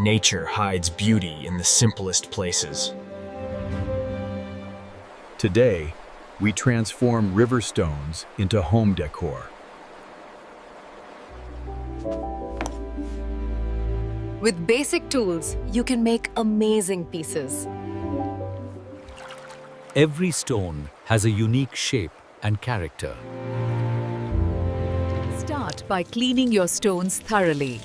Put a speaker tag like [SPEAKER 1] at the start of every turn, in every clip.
[SPEAKER 1] Nature hides beauty in the simplest places.
[SPEAKER 2] Today, we transform river stones into home decor.
[SPEAKER 3] With basic tools, you can make amazing pieces.
[SPEAKER 4] Every stone has a unique shape and character.
[SPEAKER 5] Start by cleaning your stones thoroughly.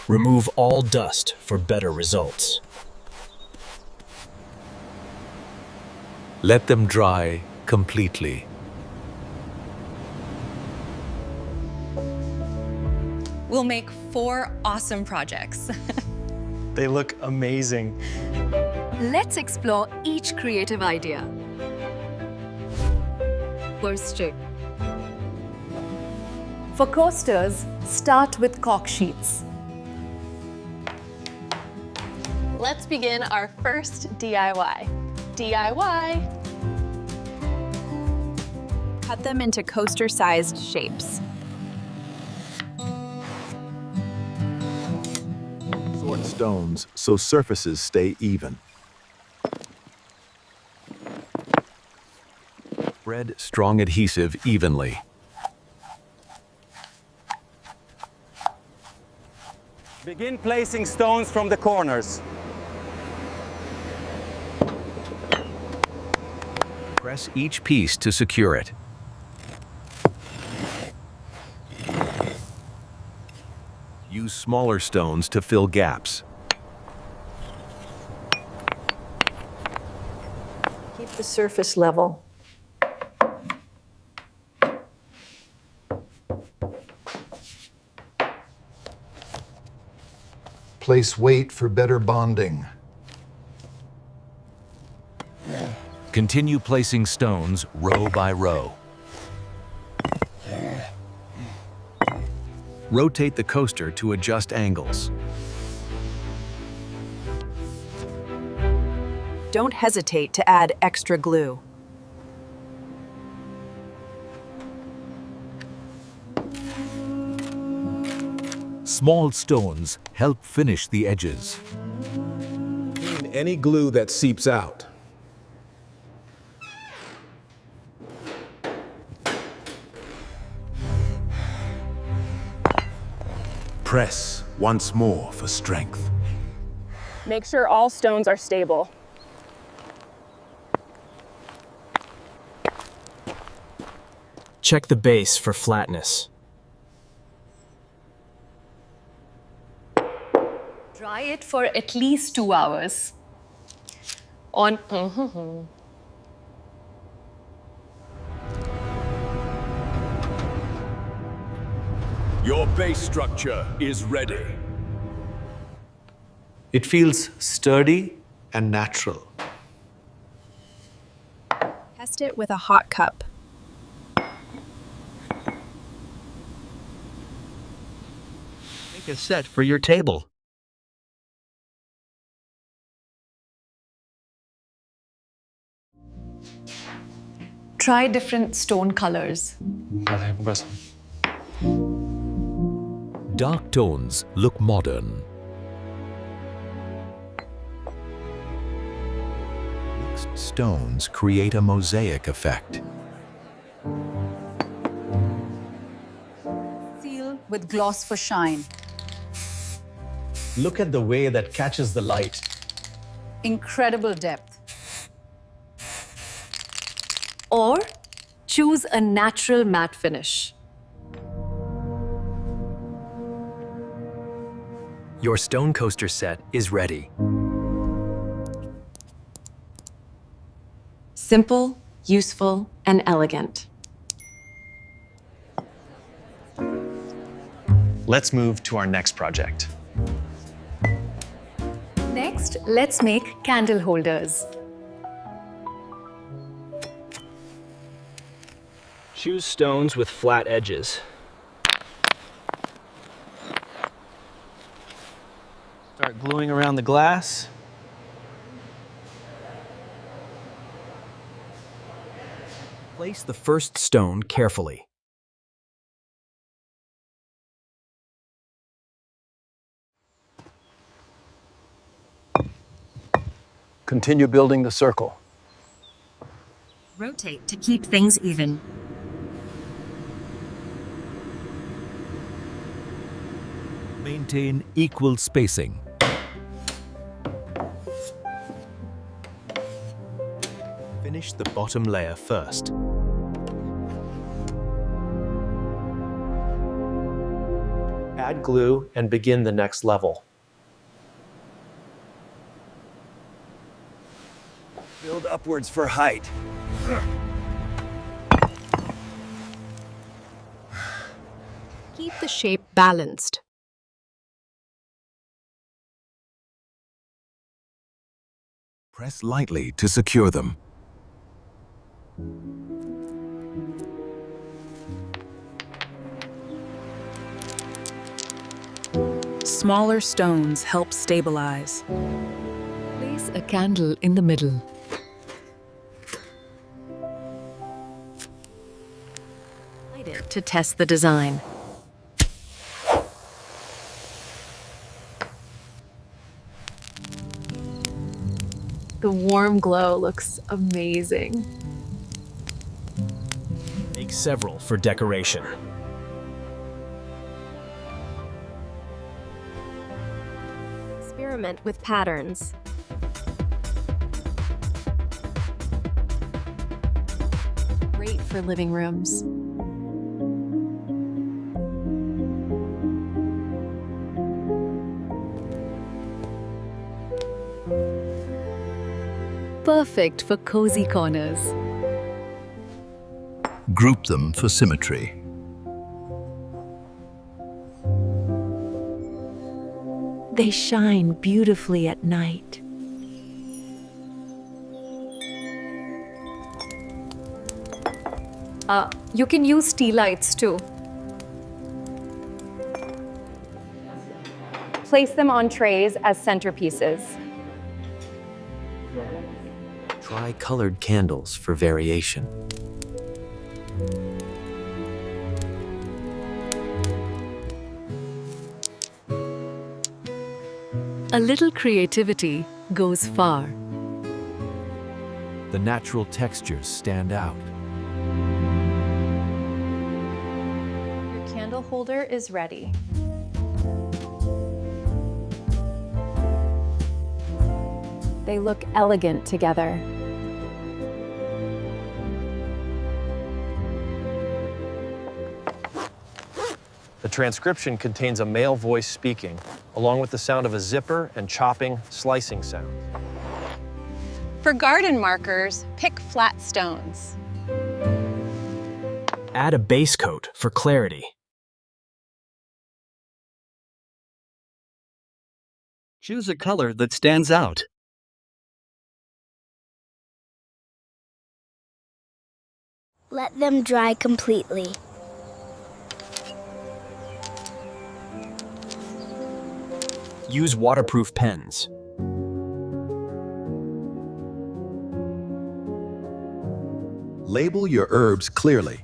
[SPEAKER 1] Remove all dust for better results.
[SPEAKER 4] Let them dry completely.
[SPEAKER 6] We'll make 4 awesome projects.
[SPEAKER 7] They look amazing.
[SPEAKER 3] Let's explore each creative idea. Rustic.
[SPEAKER 5] For coasters, start with cork sheets.
[SPEAKER 6] Let's begin our first DIY. DIY!
[SPEAKER 8] Cut them into coaster-sized shapes.
[SPEAKER 2] Sort stones so surfaces stay even. Spread strong adhesive evenly.
[SPEAKER 7] Begin placing stones from the corners.
[SPEAKER 2] Press each piece to secure it. Use smaller stones to fill gaps.
[SPEAKER 5] Keep the surface level.
[SPEAKER 9] Place weight for better bonding.
[SPEAKER 4] Continue placing stones row by row.
[SPEAKER 2] Rotate the coaster to adjust angles.
[SPEAKER 8] Don't hesitate to add extra glue.
[SPEAKER 4] Small stones help finish the edges.
[SPEAKER 10] Clean any glue that seeps out. Press once more for strength.
[SPEAKER 11] Make sure all stones are stable.
[SPEAKER 1] Check the base for flatness.
[SPEAKER 6] Dry it for at least 2 hours. On
[SPEAKER 10] Your base structure is ready.
[SPEAKER 12] It feels sturdy and natural.
[SPEAKER 8] Test it with a hot cup.
[SPEAKER 12] Make a set for your table.
[SPEAKER 6] Try different stone colors.
[SPEAKER 4] Dark tones look modern.
[SPEAKER 2] Mixed stones create a mosaic effect.
[SPEAKER 5] Seal with gloss for shine.
[SPEAKER 12] Look at the way that catches the light.
[SPEAKER 5] Incredible depth.
[SPEAKER 3] Or choose a natural matte finish.
[SPEAKER 1] Your stone coaster set is ready.
[SPEAKER 6] Simple, useful, and elegant.
[SPEAKER 7] Let's move to our next project.
[SPEAKER 3] Next, let's make candle holders.
[SPEAKER 1] Choose stones with flat edges.
[SPEAKER 7] Start gluing around the glass.
[SPEAKER 1] Place the first stone carefully.
[SPEAKER 9] Continue building the circle.
[SPEAKER 3] Rotate to keep things even.
[SPEAKER 4] Maintain equal spacing.
[SPEAKER 1] Finish the bottom layer first.
[SPEAKER 13] Add glue and begin the next level.
[SPEAKER 7] Build upwards for height.
[SPEAKER 8] Keep the shape balanced.
[SPEAKER 4] Press lightly to secure them.
[SPEAKER 5] Smaller stones help stabilize.
[SPEAKER 3] Place a candle in the middle. Light it to test the design.
[SPEAKER 5] The warm glow looks amazing.
[SPEAKER 1] Make several for decoration.
[SPEAKER 8] Experiment with patterns.
[SPEAKER 3] Great for living rooms. Perfect for cozy corners.
[SPEAKER 9] Group them for symmetry.
[SPEAKER 8] They shine beautifully at night.
[SPEAKER 5] You can use tea lights too. Place them on trays as centerpieces.
[SPEAKER 13] Try colored candles for variation.
[SPEAKER 3] A little creativity goes far.
[SPEAKER 4] The natural textures stand out.
[SPEAKER 5] Your candle holder is ready. They look elegant together.
[SPEAKER 13] The transcription contains a male voice speaking, along with the sound of a zipper and chopping, slicing sound.
[SPEAKER 6] For garden markers, pick flat stones.
[SPEAKER 1] Add a base coat for clarity.
[SPEAKER 12] Choose a color that stands out.
[SPEAKER 14] Let them dry completely.
[SPEAKER 1] Use waterproof pens.
[SPEAKER 2] Label your herbs clearly.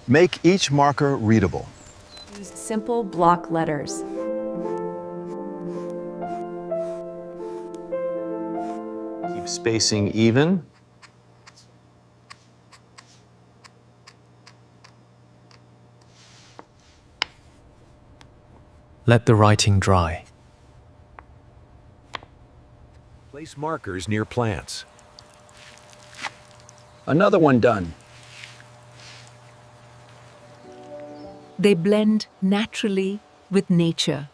[SPEAKER 9] Make each marker readable.
[SPEAKER 5] Use simple block letters.
[SPEAKER 13] Keep spacing even. Let the writing dry.
[SPEAKER 4] Place markers near plants.
[SPEAKER 7] Another one done.
[SPEAKER 3] They blend naturally with nature.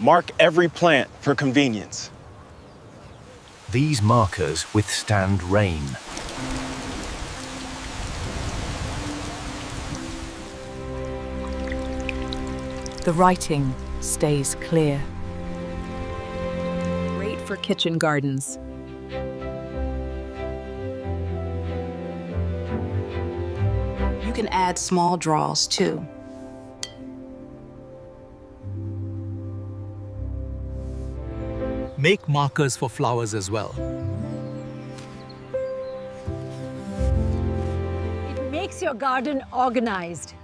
[SPEAKER 7] Mark every plant for convenience.
[SPEAKER 4] These markers withstand rain.
[SPEAKER 5] The writing stays clear.
[SPEAKER 8] Great for kitchen gardens.
[SPEAKER 15] can add small draws too.
[SPEAKER 4] Make markers for flowers as well.
[SPEAKER 16] It makes your garden organized.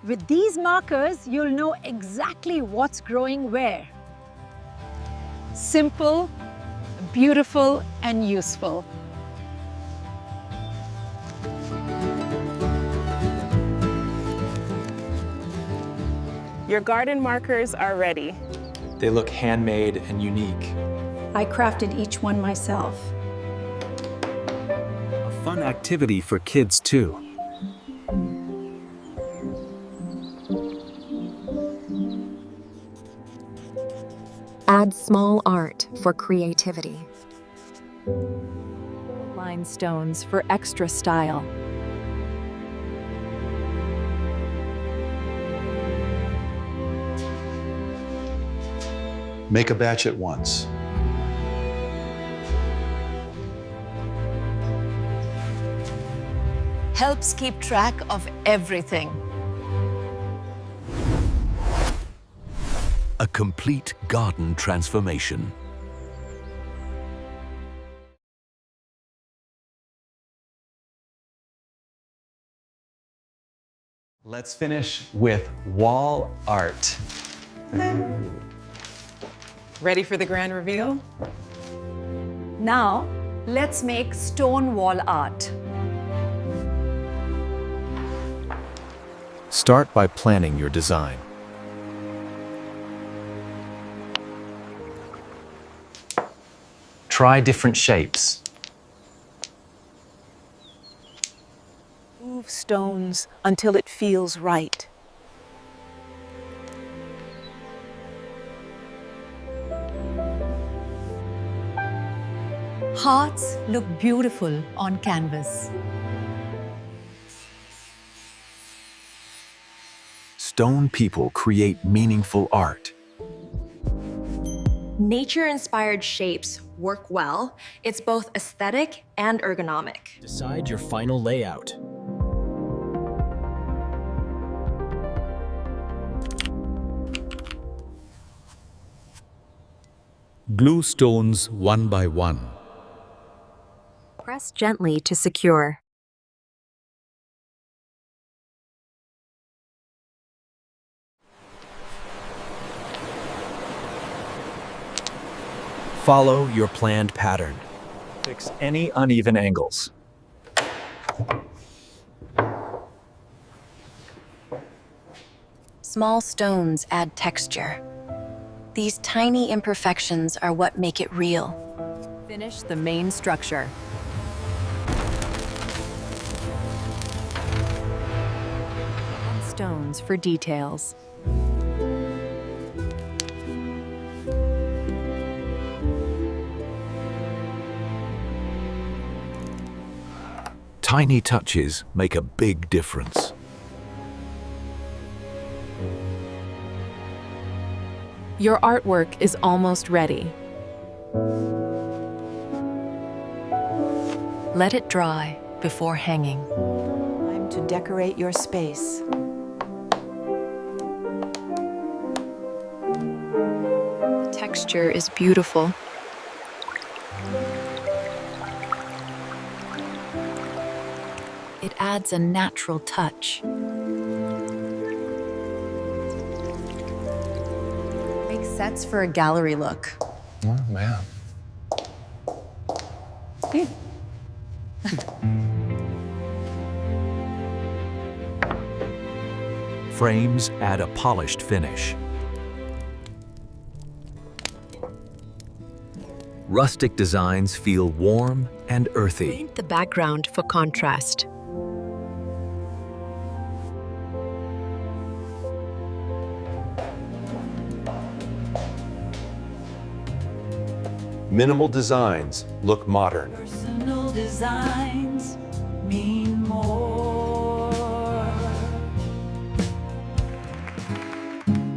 [SPEAKER 16] With these markers, you'll know exactly what's growing where. Simple, beautiful, and useful.
[SPEAKER 11] Your garden markers are ready.
[SPEAKER 1] They look handmade and unique.
[SPEAKER 5] I crafted each one myself.
[SPEAKER 1] A fun activity for kids too.
[SPEAKER 8] Add small art for creativity.
[SPEAKER 5] Line stones for extra style.
[SPEAKER 9] Make a batch at once.
[SPEAKER 3] Helps keep track of everything.
[SPEAKER 4] A complete garden transformation.
[SPEAKER 7] Let's finish with wall art.
[SPEAKER 17] Ready for the grand reveal?
[SPEAKER 5] Now, let's make stone wall art.
[SPEAKER 13] Start by planning your design.
[SPEAKER 7] Try different shapes.
[SPEAKER 15] Move stones until it feels right.
[SPEAKER 5] Hearts look beautiful on canvas.
[SPEAKER 2] Stone people create meaningful art.
[SPEAKER 8] Nature-inspired shapes work well. It's both aesthetic and ergonomic.
[SPEAKER 1] Decide your final layout.
[SPEAKER 4] Glue stones one by one.
[SPEAKER 8] Press gently to secure.
[SPEAKER 1] Follow your planned pattern. Fix any uneven angles.
[SPEAKER 3] Small stones add texture. These tiny imperfections are what make it real.
[SPEAKER 5] Finish the main structure. Add stones for details.
[SPEAKER 4] Tiny touches make a big difference.
[SPEAKER 5] Your artwork is almost ready.
[SPEAKER 3] Let it dry before hanging.
[SPEAKER 15] Time to decorate your space.
[SPEAKER 8] The texture is beautiful.
[SPEAKER 3] It adds a natural touch.
[SPEAKER 5] Make sets for a gallery look.
[SPEAKER 7] Oh, man.
[SPEAKER 4] Frames add a polished finish. Rustic designs feel warm and earthy.
[SPEAKER 8] Paint the background for contrast.
[SPEAKER 9] Minimal designs look modern.
[SPEAKER 15] Personal designs mean more.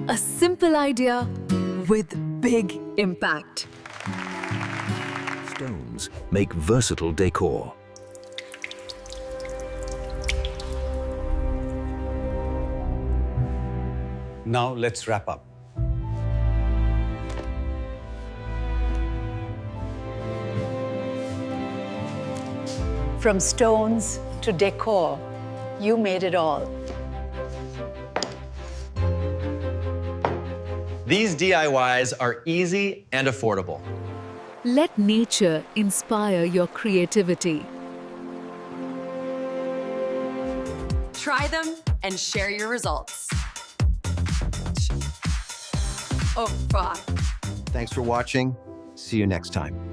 [SPEAKER 3] A simple idea with big impact.
[SPEAKER 4] Stones make versatile decor.
[SPEAKER 9] Now let's wrap up.
[SPEAKER 16] From stones to decor, you made it all.
[SPEAKER 13] These DIYs are easy and affordable.
[SPEAKER 5] Let nature inspire your creativity.
[SPEAKER 3] Try them and share your results. Oh, fuck.
[SPEAKER 18] Thanks for watching. See you next time.